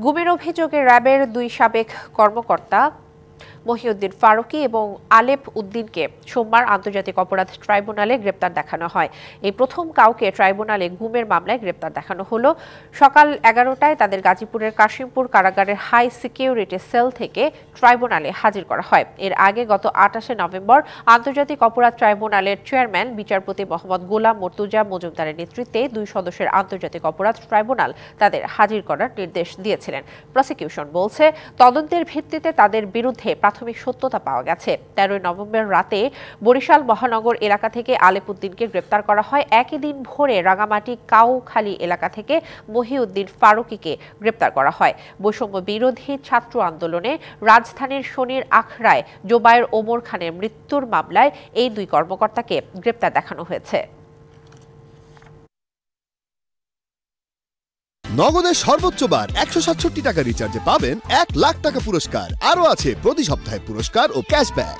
গুমের অভিযোগে র্যাবের দুই সাবেক কর্মকর্তা মহিউদ্দিন ফারুকী এবং আলেপ উদ্দিনকে সোমবার আন্তর্জাতিক অপরাধ ট্রাইব্যুনালে গ্রেপ্তার দেখানো হয়। এই প্রথম কাউকে ট্রাইব্যুনালে গুমের মামলায় গ্রেপ্তার দেখানো হলো। সকাল 11টায় তাদের গাজীপুরের কাশিমপুর কারাগারের হাই সিকিউরিটি সেল থেকে ট্রাইব্যুনালে হাজির করা হয়। এর আগে গত 28শে নভেম্বর আন্তর্জাতিক অপরাধ ট্রাইব্যুনালের চেয়ারম্যান বিচারপতি মোহাম্মদ গোলাম মর্তুজা মজুমদারের নেতৃত্বে 2 সদস্যের আন্তর্জাতিক অপরাধ ট্রাইব্যুনাল তাদের হাজির করার নির্দেশ দিয়েছিলেন। প্রসিকিউশন বলছে, তদন্তের ভিত্তিতে তাদের বিরুদ্ধে প্রাথমিক সত্যতা পাওয়া গেছে। 13 নভেম্বর রাতে বরিশাল মহানগর এলাকা থেকে আলেপ উদ্দিনকে গ্রেপ্তার করা হয়। একই দিন ভোরে রাঙামাটি কাউখালী এলাকা থেকে মহিউদ্দিন ফারুকীকে গ্রেপ্তার করা হয়। বৈষম্য বিরোধী ছাত্র আন্দোলনে রাজধানীর শনির আখড়ায় জোবায়ের ওমর খানের মৃত্যুর মামলায় এই দুই কর্মকর্তাকে গ্রেপ্তার দেখানো হয়েছে। নগদের সর্বোচ্চ বার 167 টাকা রিচার্জে পাবেন 1 লাখ টাকা পুরস্কার। আরও আছে প্রতি সপ্তাহে পুরস্কার ও ক্যাশব্যাক।